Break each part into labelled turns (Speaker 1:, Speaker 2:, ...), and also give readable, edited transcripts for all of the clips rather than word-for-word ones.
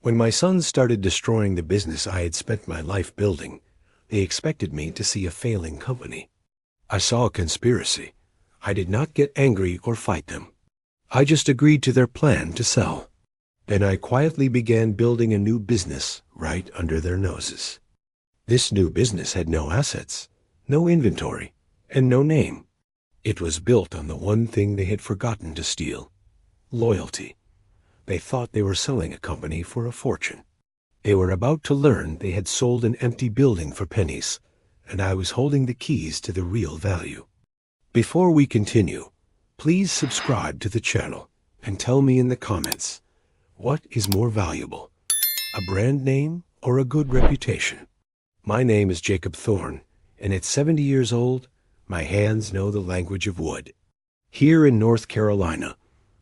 Speaker 1: When my sons started destroying the business I had spent my life building, they expected me to see a failing company. I saw a conspiracy. I did not get angry or fight them. I just agreed to their plan to sell. Then I quietly began building a new business right under their noses. This new business had no assets, no inventory, and no name. It was built on the one thing they had forgotten to steal: loyalty. They thought they were selling a company for a fortune. They were about to learn they had sold an empty building for pennies, and I was holding the keys to the real value. Before we continue, please subscribe to the channel and tell me in the comments, what is more valuable, a brand name or a good reputation? My name is Jacob Thorne, and at 70 years old, my hands know the language of wood. Here in North Carolina,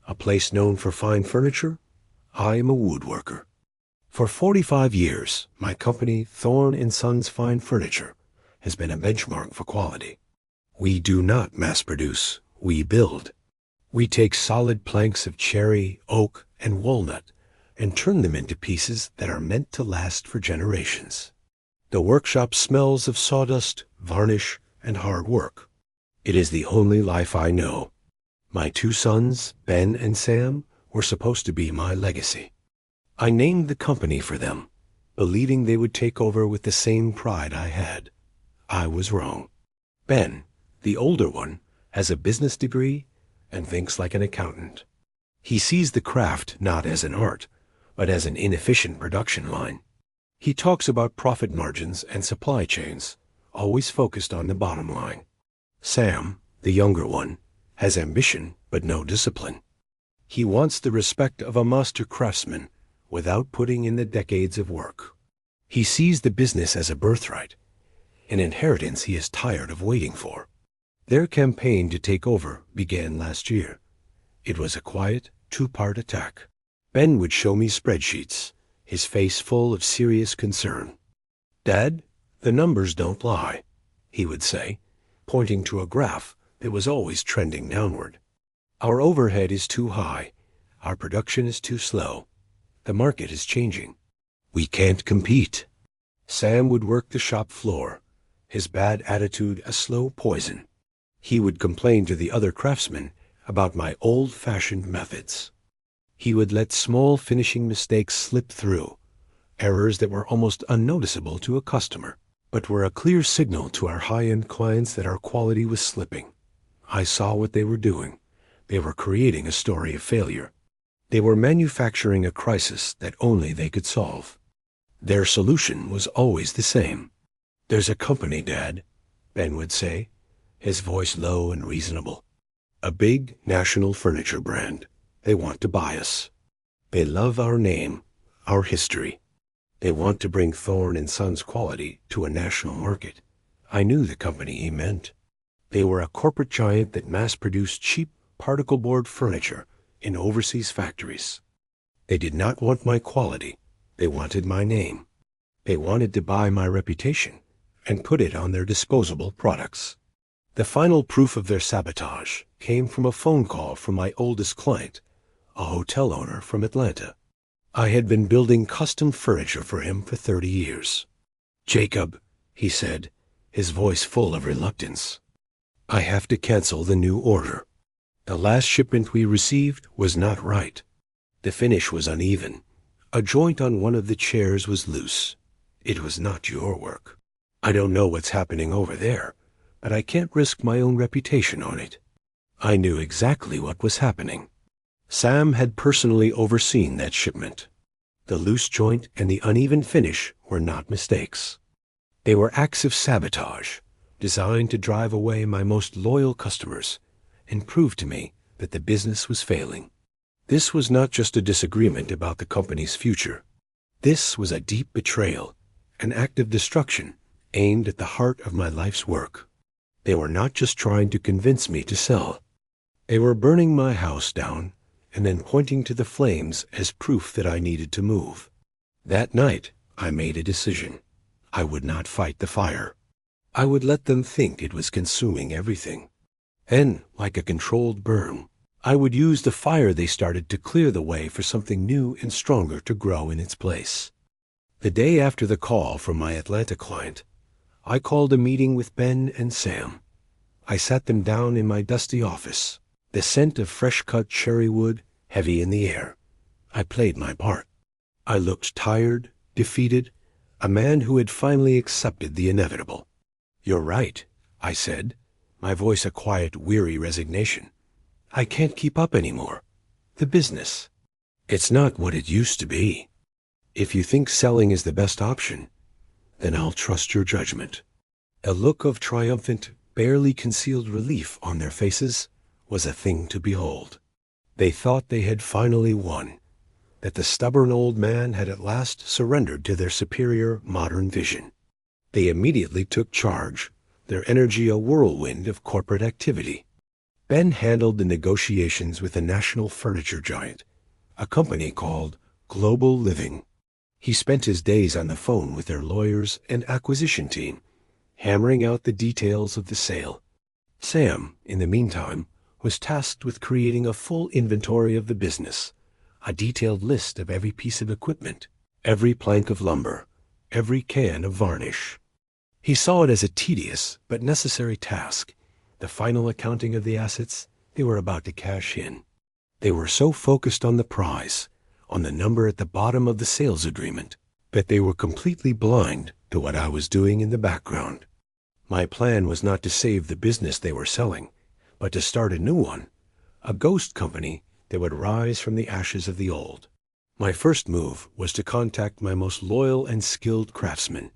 Speaker 1: a place known for fine furniture, I am a woodworker. For 45 years, my company, Thorne & Sons Fine Furniture, has been a benchmark for quality. We do not mass produce, we build. We take solid planks of cherry, oak, and walnut and turn them into pieces that are meant to last for generations. The workshop smells of sawdust, varnish, and hard work. It is the only life I know. My two sons, Ben and Sam, were supposed to be my legacy. I named the company for them, believing they would take over with the same pride I had. I was wrong. Ben, the older one, has a business degree and thinks like an accountant. He sees the craft not as an art, but as an inefficient production line. He talks about profit margins and supply chains, always focused on the bottom line. Sam, the younger one, has ambition but no discipline. He wants the respect of a master craftsman without putting in the decades of work. He sees the business as a birthright, an inheritance he is tired of waiting for. Their campaign to take over began last year. It was a quiet, two-part attack. Ben would show me spreadsheets, his face full of serious concern. "Dad, the numbers don't lie," he would say, pointing to a graph that was always trending downward. "Our overhead is too high. Our production is too slow. The market is changing. We can't compete." Sam would work the shop floor, his bad attitude a slow poison. He would complain to the other craftsmen about my old-fashioned methods. He would let small finishing mistakes slip through, errors that were almost unnoticeable to a customer, but were a clear signal to our high-end clients that our quality was slipping. I saw what they were doing. They were creating a story of failure. They were manufacturing a crisis that only they could solve. Their solution was always the same. "There's a company, Dad," Ben would say, his voice low and reasonable. "A big national furniture brand. They want to buy us. They love our name, our history. They want to bring Thorne & Sons quality to a national market." I knew the company he meant. They were a corporate giant that mass-produced cheap particle board furniture in overseas factories. They did not want my quality. They wanted my name. They wanted to buy my reputation and put it on their disposable products. The final proof of their sabotage came from a phone call from my oldest client, a hotel owner from Atlanta. I had been building custom furniture for him for 30 years. "Jacob," he said, his voice full of reluctance, "I have to cancel the new order. The last shipment we received was not right. The finish was uneven. A joint on one of the chairs was loose. It was not your work. I don't know what's happening over there, but I can't risk my own reputation on it." I knew exactly what was happening. Sam had personally overseen that shipment. The loose joint and the uneven finish were not mistakes. They were acts of sabotage, designed to drive away my most loyal customers and prove to me that the business was failing. This was not just a disagreement about the company's future. This was a deep betrayal, an act of destruction aimed at the heart of my life's work. They were not just trying to convince me to sell. They were burning my house down and then pointing to the flames as proof that I needed to move. That night, I made a decision. I would not fight the fire. I would let them think it was consuming everything. Then, like a controlled burn, I would use the fire they started to clear the way for something new and stronger to grow in its place. The day after the call from my Atlanta client, I called a meeting with Ben and Sam. I sat them down in my dusty office, the scent of fresh-cut cherry wood heavy in the air. I played my part. I looked tired, defeated, a man who had finally accepted the inevitable. "You're right," I said, my voice a quiet, weary resignation. "I can't keep up anymore. The business. It's not what it used to be. If you think selling is the best option, then I'll trust your judgment." A look of triumphant, barely concealed relief on their faces was a thing to behold. They thought they had finally won, that the stubborn old man had at last surrendered to their superior modern vision. They immediately took charge, their energy a whirlwind of corporate activity. Ben handled the negotiations with a national furniture giant, a company called Global Living. He spent his days on the phone with their lawyers and acquisition team, hammering out the details of the sale. Sam, in the meantime, was tasked with creating a full inventory of the business, a detailed list of every piece of equipment, every plank of lumber, every can of varnish. He saw it as a tedious but necessary task, the final accounting of the assets they were about to cash in. They were so focused on the prize, on the number at the bottom of the sales agreement, that they were completely blind to what I was doing in the background. My plan was not to save the business they were selling, but to start a new one, a ghost company that would rise from the ashes of the old. My first move was to contact my most loyal and skilled craftsmen,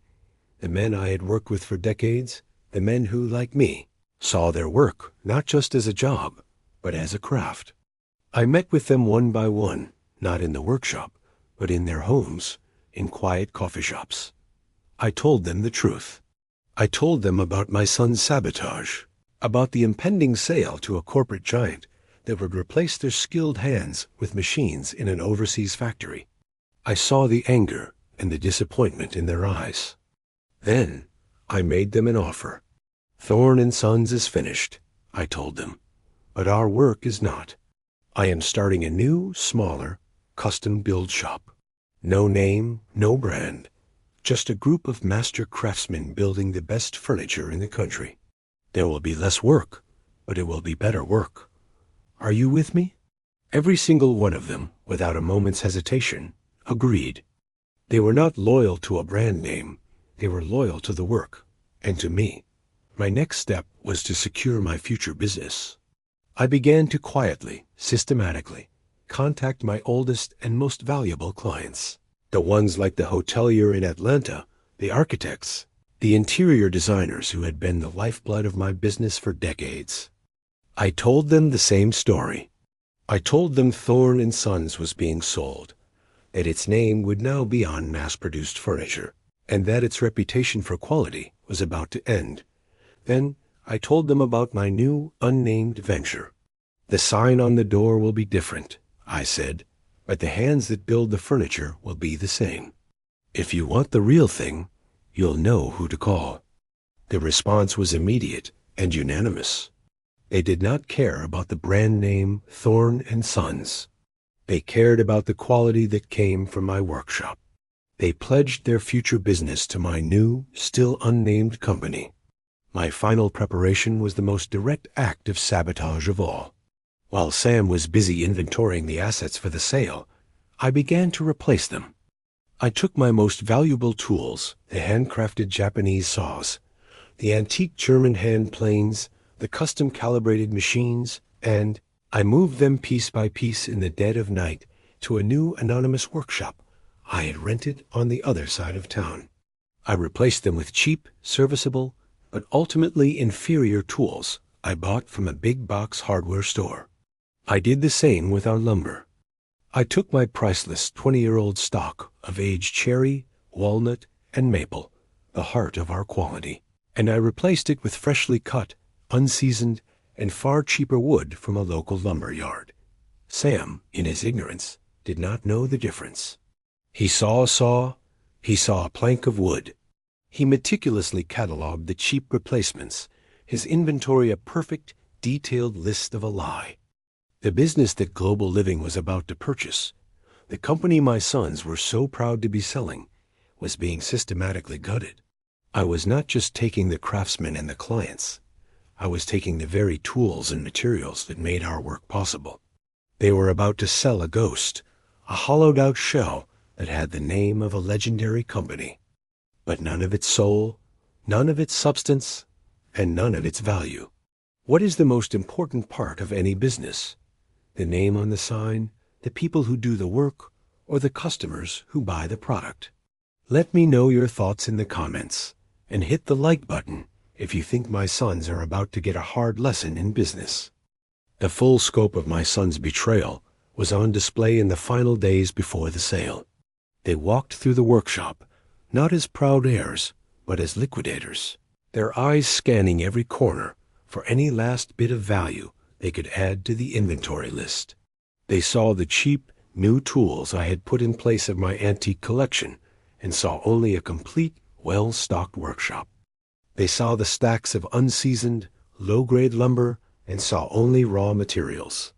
Speaker 1: the men I had worked with for decades, the men who, like me, saw their work not just as a job, but as a craft. I met with them one by one, not in the workshop, but in their homes, in quiet coffee shops. I told them the truth. I told them about my son's sabotage, about the impending sale to a corporate giant that would replace their skilled hands with machines in an overseas factory. I saw the anger and the disappointment in their eyes. Then I made them an offer. "Thorne & Sons is finished," I told them, "but our work is not. I am starting a new, smaller, custom build shop. No name, no brand, just a group of master craftsmen building the best furniture in the country. There will be less work, but it will be better work. Are you with me?" Every single one of them, without a moment's hesitation, agreed. They were not loyal to a brand name. They were loyal to the work, and to me. My next step was to secure my future business. I began to quietly, systematically, contact my oldest and most valuable clients, the ones like the hotelier in Atlanta, the architects, the interior designers who had been the lifeblood of my business for decades. I told them the same story. I told them Thorne & Sons was being sold, that its name would now be on mass-produced furniture, and that its reputation for quality was about to end. Then I told them about my new, unnamed venture. "The sign on the door will be different," I said, "but the hands that build the furniture will be the same. If you want the real thing, you'll know who to call." The response was immediate and unanimous. They did not care about the brand name Thorne & Sons. They cared about the quality that came from my workshop. They pledged their future business to my new, still unnamed company. My final preparation was the most direct act of sabotage of all. While Sam was busy inventorying the assets for the sale, I began to replace them. I took my most valuable tools, the handcrafted Japanese saws, the antique German hand planes, the custom-calibrated machines, and I moved them piece by piece in the dead of night to a new anonymous workshop I had rented on the other side of town. I replaced them with cheap, serviceable, but ultimately inferior tools I bought from a big-box hardware store. I did the same with our lumber. I took my priceless 20-year-old stock of aged cherry, walnut, and maple, the heart of our quality, and I replaced it with freshly cut, unseasoned, and far cheaper wood from a local lumber yard. Sam, in his ignorance, did not know the difference. He saw a saw, he saw a plank of wood. He meticulously cataloged the cheap replacements, his inventory a perfect, detailed list of a lie. The business that Global Living was about to purchase, the company my sons were so proud to be selling, was being systematically gutted. I was not just taking the craftsmen and the clients. I was taking the very tools and materials that made our work possible. They were about to sell a ghost, a hollowed-out shell that had the name of a legendary company, but none of its soul, none of its substance, and none of its value. What is the most important part of any business? The name on the sign, the people who do the work, or the customers who buy the product? Let me know your thoughts in the comments, and hit the like button if you think my sons are about to get a hard lesson in business. The full scope of my son's betrayal was on display in the final days before the sale. They walked through the workshop, not as proud heirs, but as liquidators, their eyes scanning every corner for any last bit of value they could add to the inventory list. They saw the cheap, new tools I had put in place of my antique collection and saw only a complete, well-stocked workshop. They saw the stacks of unseasoned, low-grade lumber and saw only raw materials.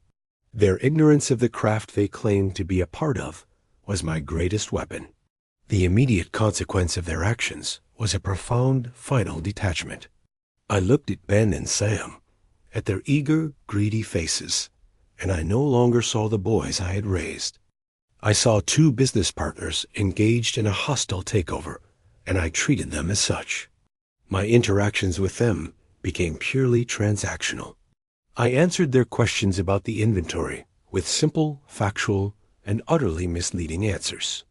Speaker 1: Their ignorance of the craft they claimed to be a part of was my greatest weapon. The immediate consequence of their actions was a profound, final detachment. I looked at Ben and Sam, at their eager, greedy faces, and I no longer saw the boys I had raised. I saw two business partners engaged in a hostile takeover, and I treated them as such. My interactions with them became purely transactional. I answered their questions about the inventory with simple, factual, and utterly misleading answers.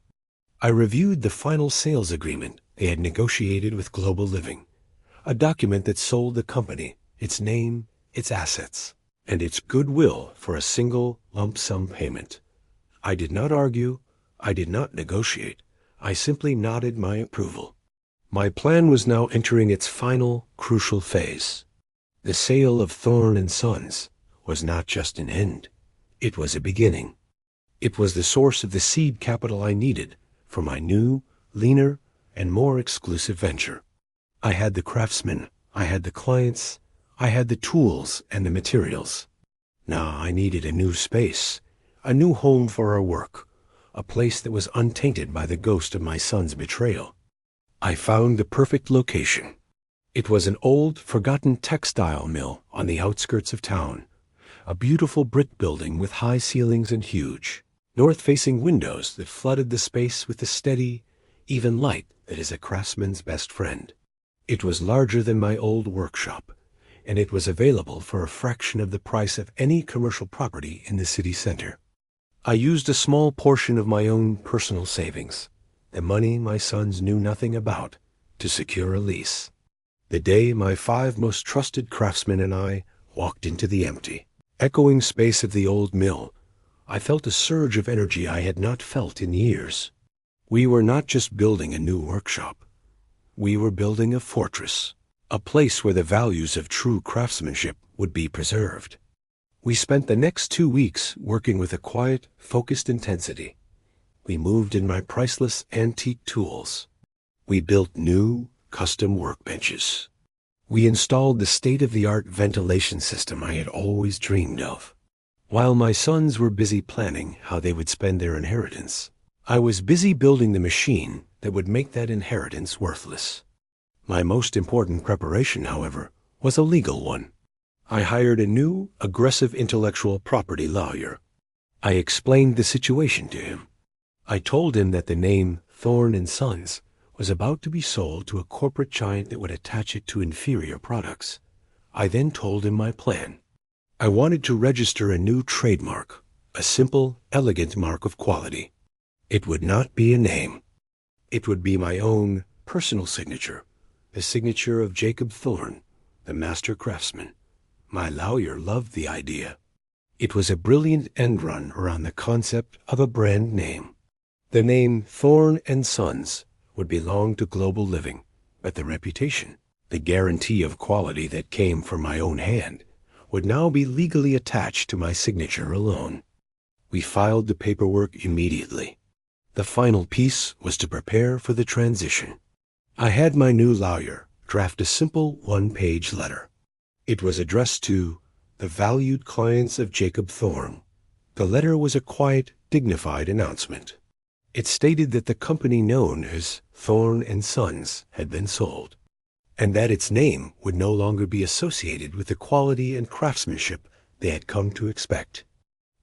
Speaker 1: I reviewed the final sales agreement they had negotiated with Global Living, a document that sold the company, its name, its assets, and its goodwill for a single lump sum payment. I did not argue, I did not negotiate, I simply nodded my approval. My plan was now entering its final, crucial phase. The sale of Thorne and Sons was not just an end, it was a beginning. It was the source of the seed capital I needed for my new, leaner, and more exclusive venture. I had the craftsmen, I had the clients, I had the tools and the materials. Now I needed a new space, a new home for our work, a place that was untainted by the ghost of my son's betrayal. I found the perfect location. It was an old, forgotten textile mill on the outskirts of town, a beautiful brick building with high ceilings and huge, north-facing windows that flooded the space with the steady, even light that is a craftsman's best friend. It was larger than my old workshop, and it was available for a fraction of the price of any commercial property in the city center. I used a small portion of my own personal savings, the money my sons knew nothing about, to secure a lease. The day my 5 most trusted craftsmen and I walked into the empty, echoing space of the old mill, I felt a surge of energy I had not felt in years. We were not just building a new workshop. We were building a fortress, a place where the values of true craftsmanship would be preserved. We spent the next 2 weeks working with a quiet, focused intensity. We moved in my priceless antique tools. We built new, custom workbenches. We installed the state-of-the-art ventilation system I had always dreamed of. While my sons were busy planning how they would spend their inheritance, I was busy building the machine that would make that inheritance worthless. My most important preparation, however, was a legal one. I hired a new, aggressive intellectual property lawyer. I explained the situation to him. I told him that the name Thorne and Sons was about to be sold to a corporate giant that would attach it to inferior products. I then told him my plan. I wanted to register a new trademark, a simple, elegant mark of quality. It would not be a name. It would be my own personal signature, the signature of Jacob Thorne, the master craftsman. My lawyer loved the idea. It was a brilliant end run around the concept of a brand name. The name Thorne and Sons would belong to Global Living, but the reputation, the guarantee of quality that came from my own hand, would now be legally attached to my signature alone. We filed the paperwork immediately. The final piece was to prepare for the transition. I had my new lawyer draft a simple 1-page letter. It was addressed to The valued clients of Jacob Thorne. The letter was a quiet, dignified announcement. It stated that the company known as Thorne and Sons had been sold, and that its name would no longer be associated with the quality and craftsmanship they had come to expect.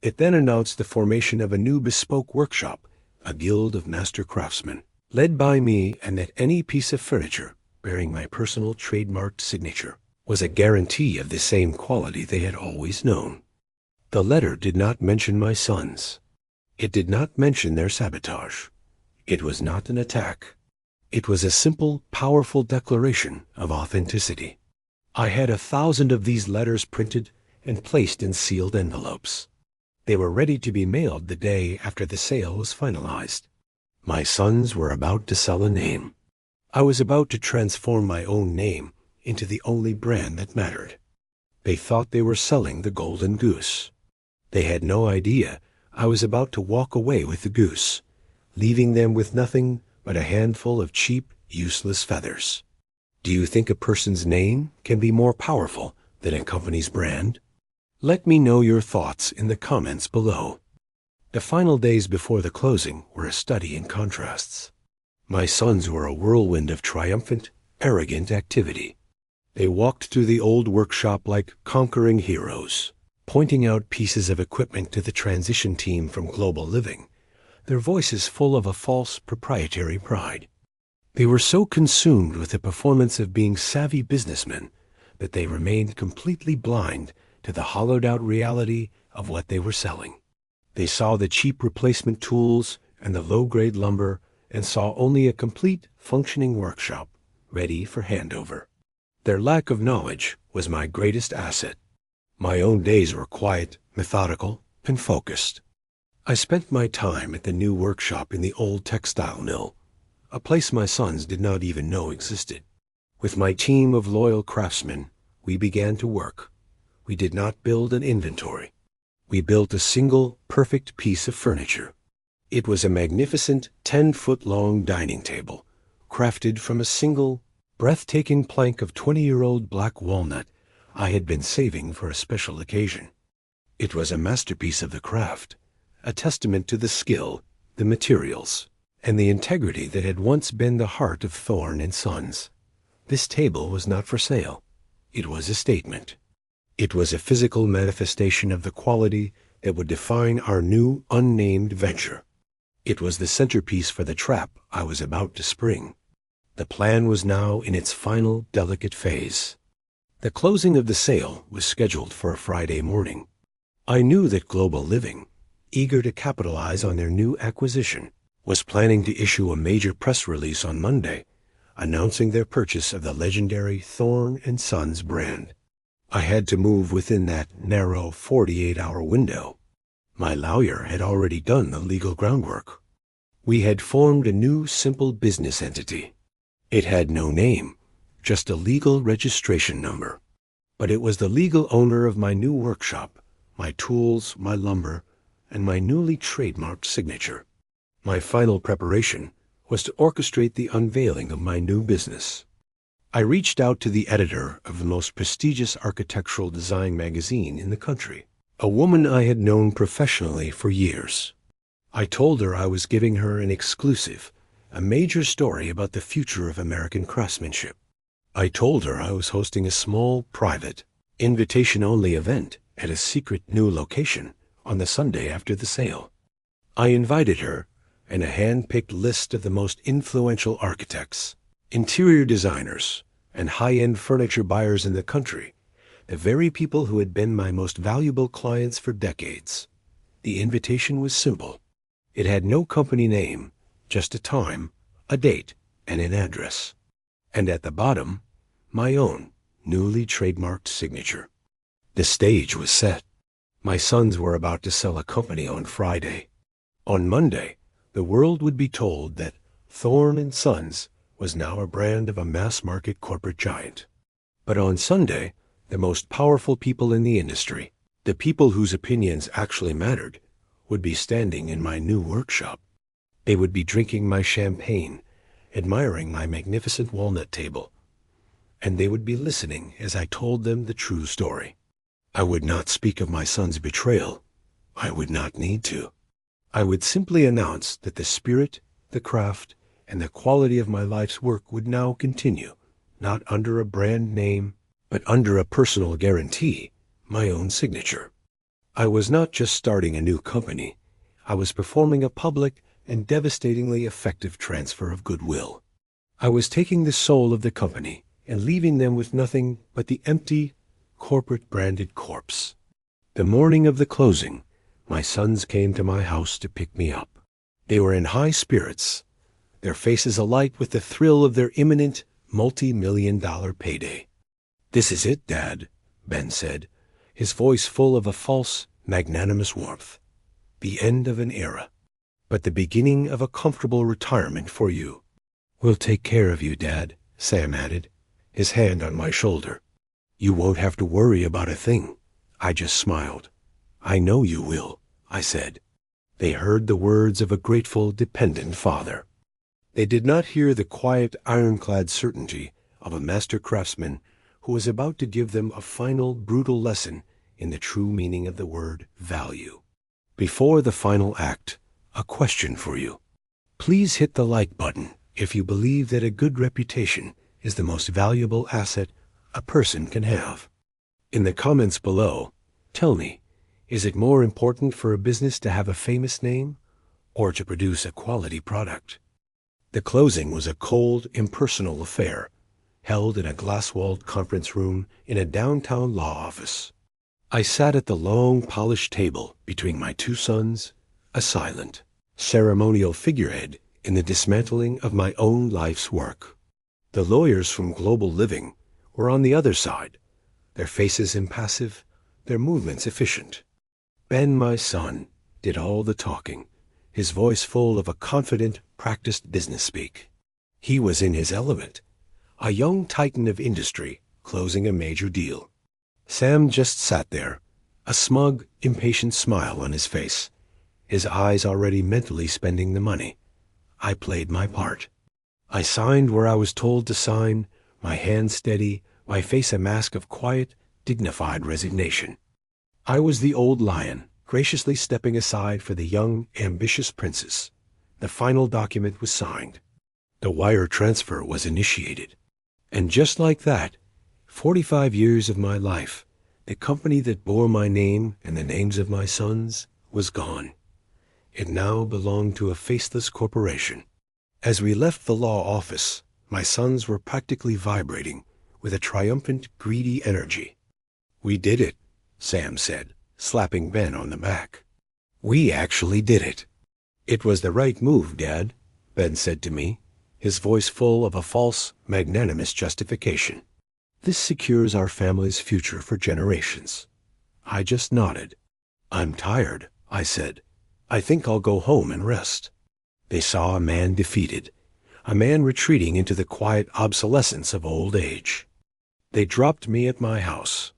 Speaker 1: It then announced the formation of a new bespoke workshop, a guild of master craftsmen, led by me, and that any piece of furniture bearing my personal trademarked signature was a guarantee of the same quality they had always known. The letter did not mention my sons. It did not mention their sabotage. It was not an attack. It was a simple, powerful declaration of authenticity. I had 1,000 of these letters printed and placed in sealed envelopes. They were ready to be mailed the day after the sale was finalized. My sons were about to sell a name. I was about to transform my own name into the only brand that mattered. They thought they were selling the golden goose. They had no idea I was about to walk away with the goose, leaving them with nothing but a handful of cheap, useless feathers. Do you think a person's name can be more powerful than a company's brand? Let me know your thoughts in the comments below. The final days before the closing were a study in contrasts. My sons were a whirlwind of triumphant, arrogant activity. They walked through the old workshop like conquering heroes, pointing out pieces of equipment to the transition team from Global Living, their voices full of a false proprietary pride. They were so consumed with the performance of being savvy businessmen that they remained completely blind to the hollowed-out reality of what they were selling. They saw the cheap replacement tools and the low-grade lumber and saw only a complete, functioning workshop ready for handover. Their lack of knowledge was my greatest asset. My own days were quiet, methodical, and focused. I spent my time at the new workshop in the old textile mill, a place my sons did not even know existed. With my team of loyal craftsmen, we began to work. We did not build an inventory. We built a single, perfect piece of furniture. It was a magnificent 10-foot-long dining table, crafted from a single, breathtaking plank of 20-year-old black walnut I had been saving for a special occasion. It was a masterpiece of the craft, a testament to the skill, the materials, and the integrity that had once been the heart of Thorne and Sons. This table was not for sale. It was a statement. It was a physical manifestation of the quality that would define our new, unnamed venture. It was the centerpiece for the trap I was about to spring. The plan was now in its final, delicate phase. The closing of the sale was scheduled for a Friday morning. I knew that Global Living, eager to capitalize on their new acquisition, was planning to issue a major press release on Monday, announcing their purchase of the legendary Thorne and Sons brand. I had to move within that narrow 48-hour window. My lawyer had already done the legal groundwork. We had formed a new, simple business entity. It had no name, just a legal registration number. But it was the legal owner of my new workshop, my tools, my lumber, and my newly trademarked signature. My final preparation was to orchestrate the unveiling of my new business. I reached out to the editor of the most prestigious architectural design magazine in the country, a woman I had known professionally for years. I told her I was giving her an exclusive, a major story about the future of American craftsmanship. I told her I was hosting a small, private, invitation-only event at a secret new location on the Sunday after the sale. I invited her and a hand-picked list of the most influential architects, interior designers, and high-end furniture buyers in the country, the very people who had been my most valuable clients for decades. The invitation was simple. It had no company name, just a time, a date, and an address. And at the bottom, my own newly trademarked signature. The stage was set. My sons were about to sell a company on Friday. On Monday, the world would be told that Thorne and Sons was now a brand of a mass-market corporate giant. But on Sunday, the most powerful people in the industry, the people whose opinions actually mattered, would be standing in my new workshop. They would be drinking my champagne, admiring my magnificent walnut table, and they would be listening as I told them the true story. I would not speak of my son's betrayal. I would not need to. I would simply announce that the spirit, the craft, and the quality of my life's work would now continue, not under a brand name, but under a personal guarantee, my own signature. I was not just starting a new company. I was performing a public and devastatingly effective transfer of goodwill. I was taking the soul of the company and leaving them with nothing but the empty, corporate-branded corpse. The morning of the closing, my sons came to my house to pick me up. They were in high spirits, their faces alight with the thrill of their imminent multi-million-dollar payday. "This is it, Dad," Ben said, his voice full of a false, magnanimous warmth. "The end of an era, but the beginning of a comfortable retirement for you." "We'll take care of you, Dad," Sam added, his hand on my shoulder. "You won't have to worry about a thing." I just smiled. "I know you will," I said. They heard the words of a grateful, dependent father. They did not hear the quiet, ironclad certainty of a master craftsman who was about to give them a final, brutal lesson in the true meaning of the word value. Before the final act, a question for you. Please hit the like button if you believe that a good reputation is the most valuable asset a person can have. In the comments below, tell me, is it more important for a business to have a famous name or to produce a quality product? The closing was a cold, impersonal affair, held in a glass-walled conference room in a downtown law office. I sat at the long, polished table between my two sons, a silent, ceremonial figurehead in the dismantling of my own life's work. The lawyers from Global Living were on the other side, their faces impassive, their movements efficient. Ben, my son, did all the talking, his voice full of a confident, practiced business speak. He was in his element, a young titan of industry closing a major deal. Sam just sat there, a smug, impatient smile on his face, his eyes already mentally spending the money. I played my part. I signed where I was told to sign, my hands steady, my face a mask of quiet, dignified resignation. I was the old lion, graciously stepping aside for the young, ambitious princess. The final document was signed. The wire transfer was initiated. And just like that, 45 years of my life, the company that bore my name and the names of my sons, was gone. It now belonged to a faceless corporation. As we left the law office, my sons were practically vibrating with a triumphant, greedy energy. "We did it," Sam said, slapping Ben on the back. "We actually did it." "It was the right move, Dad," Ben said to me, his voice full of a false, magnanimous justification. "This secures our family's future for generations." I just nodded. "I'm tired," I said. "I think I'll go home and rest." They saw a man defeated, a man retreating into the quiet obsolescence of old age. They dropped me at my house,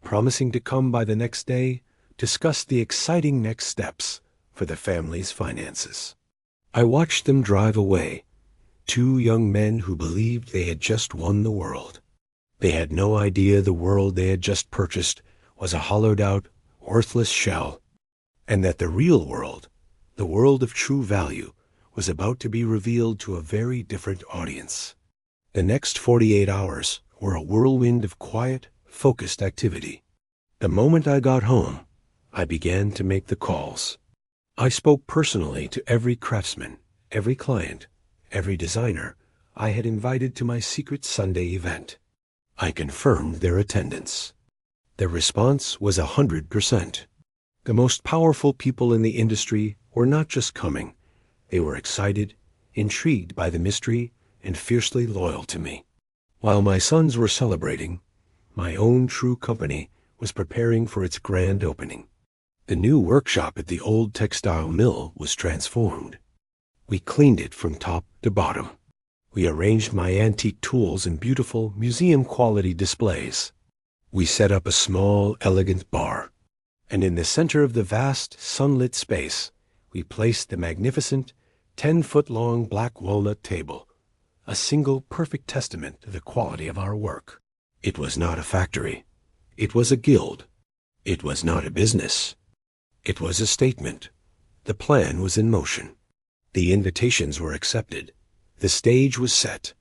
Speaker 1: promising to come by the next day, discuss the exciting next steps for the family's finances. I watched them drive away, two young men who believed they had just won the world. They had no idea the world they had just purchased was a hollowed-out, worthless shell, and that the real world, the world of true value, was about to be revealed to a very different audience. The next 48 hours were a whirlwind of quiet, focused activity. The moment I got home, I began to make the calls. I spoke personally to every craftsman, every client, every designer I had invited to my secret Sunday event. I confirmed their attendance. The response was 100%. The most powerful people in the industry were not just coming. They were excited, intrigued by the mystery, and fiercely loyal to me. While my sons were celebrating, my own true company was preparing for its grand opening. The new workshop at the old textile mill was transformed. We cleaned it from top to bottom. We arranged my antique tools in beautiful, museum-quality displays. We set up a small, elegant bar, and in the center of the vast, sunlit space, we placed the magnificent, 10-foot-long black walnut table, a single perfect testament to the quality of our work. It was not a factory. It was a guild, It was not a business. It was a statement. The plan was in motion. The invitations were accepted. The stage was set.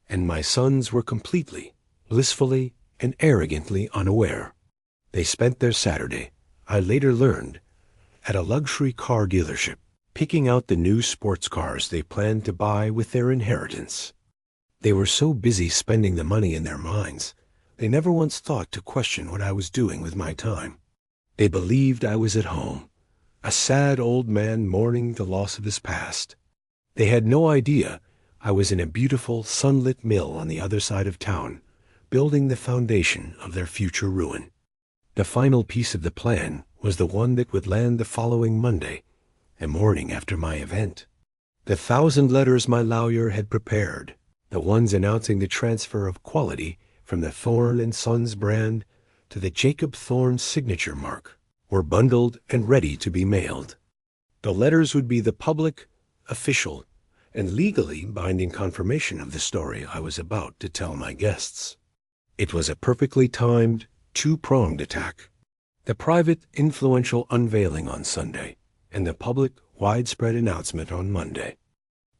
Speaker 1: And my sons were completely, blissfully, and arrogantly unaware. They spent their Saturday, I later learned, at a luxury car dealership, picking out the new sports cars they planned to buy with their inheritance. They were so busy spending the money in their minds, they never once thought to question what I was doing with my time. They believed I was at home, a sad old man mourning the loss of his past. They had no idea I was in a beautiful, sunlit mill on the other side of town, building the foundation of their future ruin. The final piece of the plan was the one that would land the following Monday, the morning after my event. The 1,000 letters my lawyer had prepared, the ones announcing the transfer of quality from the Thorne and Sons brand to the Jacob Thorne signature mark, were bundled and ready to be mailed. The letters would be the public, official, and legally binding confirmation of the story I was about to tell my guests. It was a perfectly timed, two-pronged attack. The private, influential unveiling on Sunday, and the public, widespread announcement on Monday.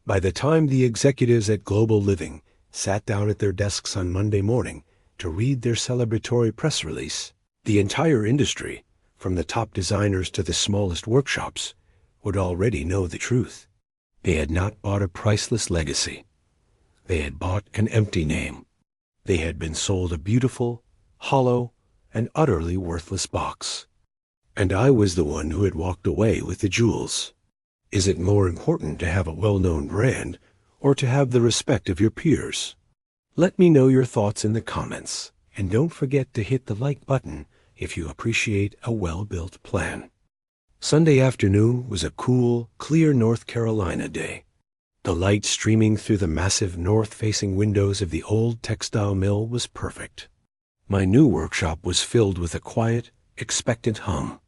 Speaker 1: By the time the executives at Global Living sat down at their desks on Monday morning to read their celebratory press release, the entire industry, from the top designers to the smallest workshops, would already know the truth. They had not bought a priceless legacy. They had bought an empty name. They had been sold a beautiful, hollow, and utterly worthless box. And I was the one who had walked away with the jewels. Is it more important to have a well-known brand or to have the respect of your peers? Let me know your thoughts in the comments, and don't forget to hit the like button if you appreciate a well-built plan. Sunday afternoon was a cool, clear North Carolina day. The light streaming through the massive north-facing windows of the old textile mill was perfect. My new workshop was filled with a quiet, expectant hum.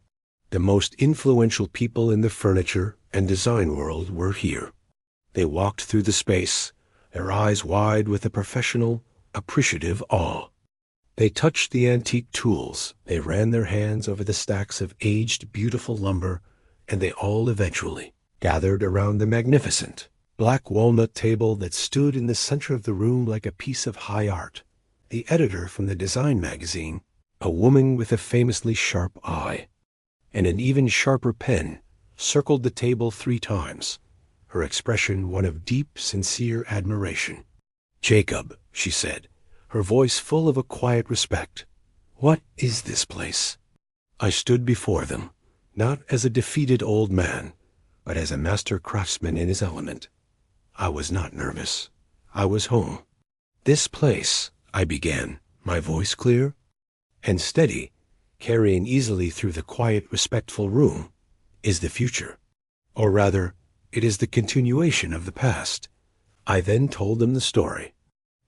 Speaker 1: The most influential people in the furniture and design world were here. They walked through the space, their eyes wide with a professional, appreciative awe. They touched the antique tools, they ran their hands over the stacks of aged, beautiful lumber, and they all eventually gathered around the magnificent, black walnut table that stood in the center of the room like a piece of high art. The editor from the design magazine, a woman with a famously sharp eye, and an even sharper pen, circled the table 3 times, her expression one of deep, sincere admiration. "Jacob," she said, her voice full of a quiet respect, "what is this place?" I stood before them, not as a defeated old man, but as a master craftsman in his element. I was not nervous. I was home. "This place," I began, my voice clear and steady, carrying easily through the quiet, respectful room, "is the future. Or rather, it is the continuation of the past." I then told them the story.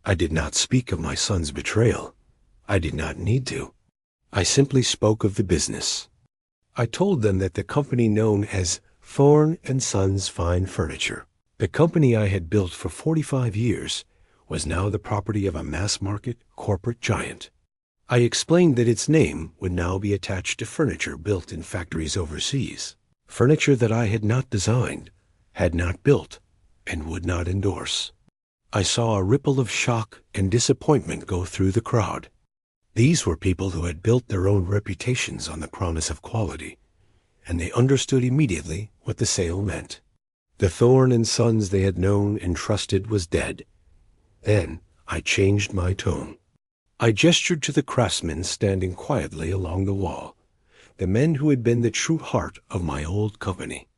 Speaker 1: I did not speak of my son's betrayal. I did not need to. I simply spoke of the business. I told them that the company known as Thorne and Sons Fine Furniture, the company I had built for 45 years, was now the property of a mass-market corporate giant. I explained that its name would now be attached to furniture built in factories overseas, furniture that I had not designed, had not built, and would not endorse. I saw a ripple of shock and disappointment go through the crowd. These were people who had built their own reputations on the promise of quality, and they understood immediately what the sale meant. The Thorne and Sons they had known and trusted was dead. Then I changed my tone. I gestured to the craftsmen standing quietly along the wall, the men who had been the true heart of my old company.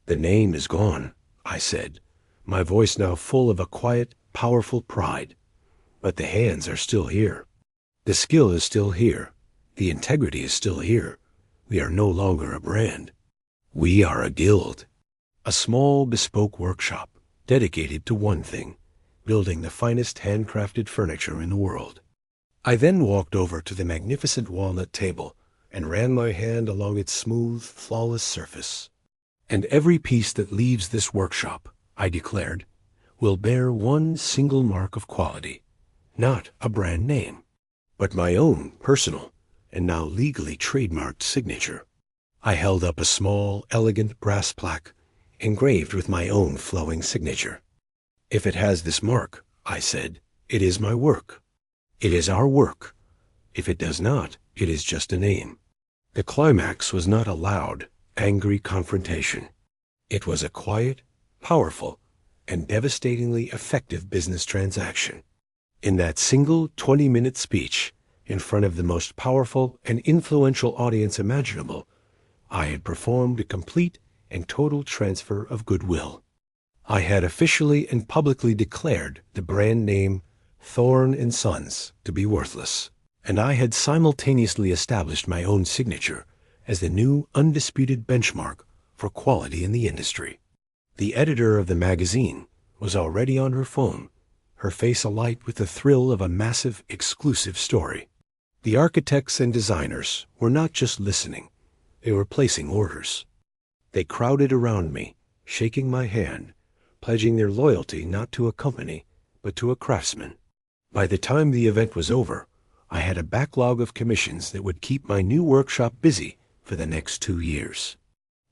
Speaker 1: "The name is gone," I said, my voice now full of a quiet, powerful pride. "But the hands are still here. The skill is still here. The integrity is still here. We are no longer a brand. We are a guild. A small, bespoke workshop dedicated to one thing, building the finest handcrafted furniture in the world." I then walked over to the magnificent walnut table and ran my hand along its smooth, flawless surface. "And every piece that leaves this workshop," I declared, "will bear one single mark of quality, not a brand name, but my own personal, and now legally trademarked signature. I held up a small, elegant brass plaque, engraved with my own flowing signature. "If it has this mark," I said, "it is my work. It is our work. If it does not, it is just a name." The climax was not a loud, angry confrontation. It was a quiet, powerful, and devastatingly effective business transaction. In that single 20-minute speech, in front of the most powerful and influential audience imaginable, I had performed a complete and total transfer of goodwill. I had officially and publicly declared the brand name Thorne and Sons to be worthless, and I had simultaneously established my own signature as the new undisputed benchmark for quality in the industry. The editor of the magazine was already on her phone, her face alight with the thrill of a massive, exclusive story. The architects and designers were not just listening, they were placing orders. They crowded around me, shaking my hand, pledging their loyalty not to a company, but to a craftsman. By the time the event was over, I had a backlog of commissions that would keep my new workshop busy for the next 2 years.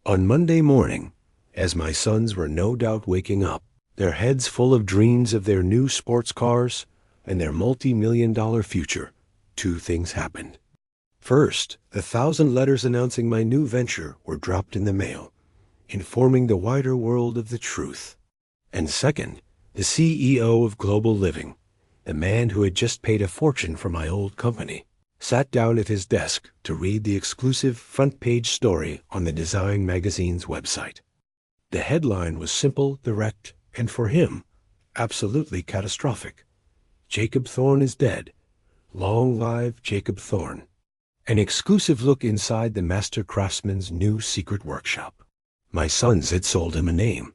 Speaker 1: On Monday morning, as my sons were no doubt waking up, their heads full of dreams of their new sports cars and their multi-million-dollar future, 2 things happened. First, the 1,000 letters announcing my new venture were dropped in the mail, informing the wider world of the truth. And second, the CEO of Global Living, the man who had just paid a fortune for my old company, sat down at his desk to read the exclusive front-page story on the Design magazine's website. The headline was simple, direct, and for him, absolutely catastrophic. "Jacob Thorne is dead. Long live Jacob Thorne." An exclusive look inside the master craftsman's new secret workshop. My sons had sold him a name,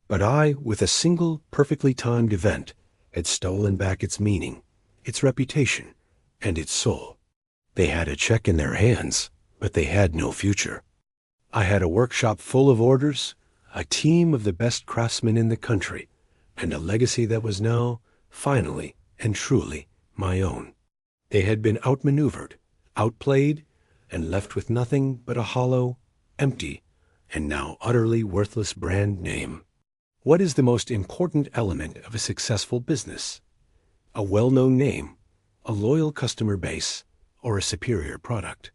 Speaker 1: but I, with a single perfectly timed event, had stolen back its meaning, its reputation, and its soul. They had a check in their hands, but they had no future. I had a workshop full of orders, a team of the best craftsmen in the country, and a legacy that was now, finally and truly, my own. They had been outmaneuvered, outplayed, and left with nothing but a hollow, empty, and now utterly worthless brand name. What is the most important element of a successful business? A well-known name, a loyal customer base, or a superior product?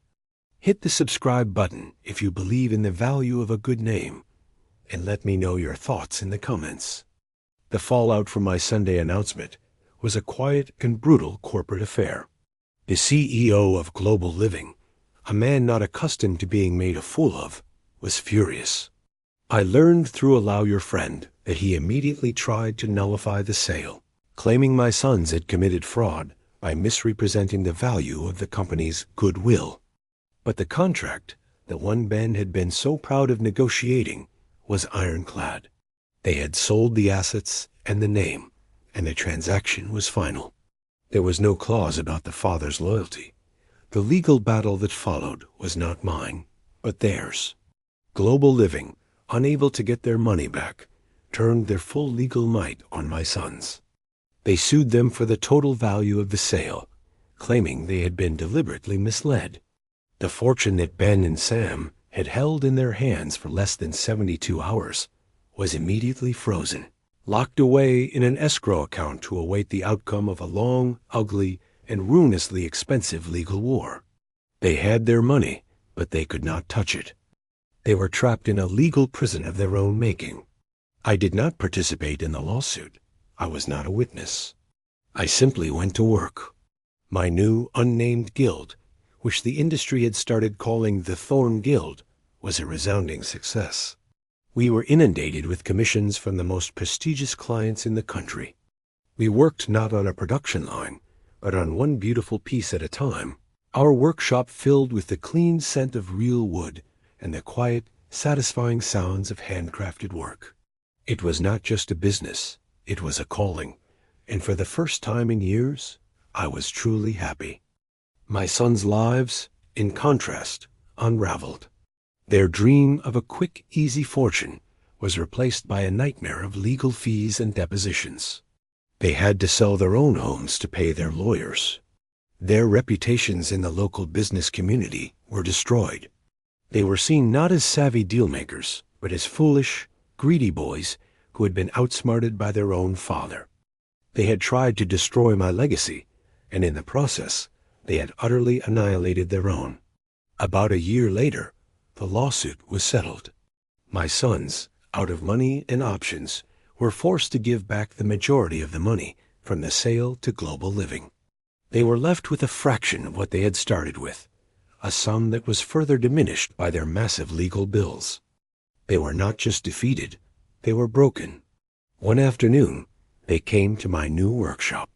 Speaker 1: Hit the subscribe button if you believe in the value of a good name, and let me know your thoughts in the comments. The fallout from my Sunday announcement was a quiet and brutal corporate affair. The CEO of Global Living, a man not accustomed to being made a fool of, was furious. I learned through Allow Your Friend that he immediately tried to nullify the sale, claiming my sons had committed fraud by misrepresenting the value of the company's goodwill. But the contract, the one Ben had been so proud of negotiating, was ironclad. They had sold the assets and the name, and the transaction was final. There was no clause about the father's loyalty. The legal battle that followed was not mine, but theirs. Global Living, unable to get their money back, turned their full legal might on my sons. They sued them for the total value of the sale, claiming they had been deliberately misled. The fortune that Ben and Sam had held in their hands for less than 72 hours was immediately frozen, locked away in an escrow account to await the outcome of a long, ugly, and ruinously expensive legal war. They had their money, but they could not touch it. They were trapped in a legal prison of their own making. I did not participate in the lawsuit. I was not a witness. I simply went to work. My new, unnamed guild, which the industry had started calling the Thorne Guild, was a resounding success. We were inundated with commissions from the most prestigious clients in the country. We worked not on a production line, but on one beautiful piece at a time, our workshop filled with the clean scent of real wood and the quiet, satisfying sounds of handcrafted work. It was not just a business, it was a calling, and for the first time in years, I was truly happy. My sons' lives, in contrast, unraveled. Their dream of a quick, easy fortune was replaced by a nightmare of legal fees and depositions. They had to sell their own homes to pay their lawyers. Their reputations in the local business community were destroyed. They were seen not as savvy dealmakers, but as foolish, greedy boys who had been outsmarted by their own father. They had tried to destroy my legacy, and in the process, they had utterly annihilated their own. About a year later, the lawsuit was settled. My sons, out of money and options, were forced to give back the majority of the money from the sale to Global Living. They were left with a fraction of what they had started with, a sum that was further diminished by their massive legal bills. They were not just defeated, they were broken. One afternoon, they came to my new workshop.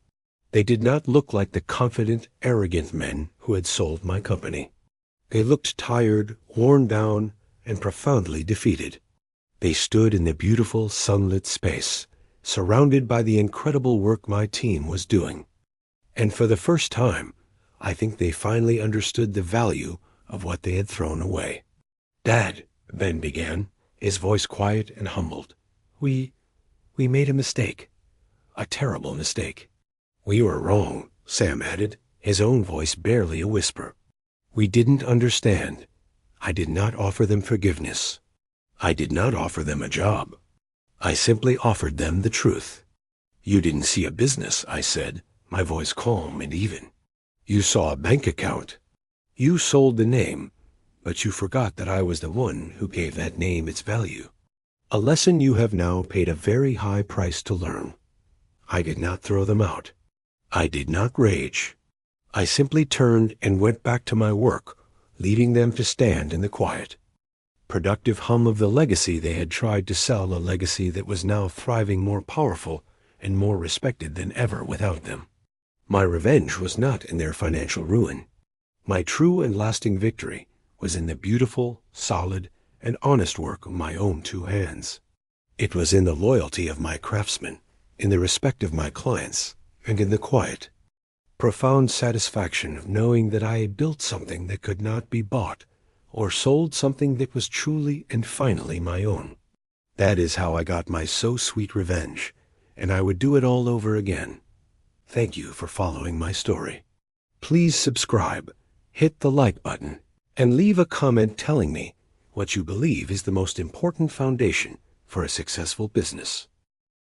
Speaker 1: They did not look like the confident, arrogant men who had sold my company. They looked tired, worn down, and profoundly defeated. They stood in the beautiful, sunlit space, surrounded by the incredible work my team was doing. And for the first time, I think they finally understood the value of what they had thrown away. "Dad," Ben began, his voice quiet and humbled. We made a mistake. A terrible mistake." "We were wrong," Sam added, his own voice barely a whisper. "We didn't understand. I did not offer them forgiveness. I did not offer them a job. I simply offered them the truth." "You didn't see a business," I said, my voice calm and even. "You saw a bank account. You sold the name, but you forgot that I was the one who gave that name its value. A lesson you have now paid a very high price to learn." I did not throw them out. I did not rage. I simply turned and went back to my work, leaving them to stand in the quiet. Productive hum of the legacy they had tried to sell, a legacy that was now thriving, more powerful and more respected than ever without them. My revenge was not in their financial ruin. My true and lasting victory was in the beautiful, solid, and honest work of my own two hands. It was in the loyalty of my craftsmen, in the respect of my clients, and in the quiet, profound satisfaction of knowing that I had built something that could not be bought, or sold something that was truly and finally my own. That is how I got my so sweet revenge, and I would do it all over again. Thank you for following my story. Please subscribe, hit the like button, and leave a comment telling me what you believe is the most important foundation for a successful business.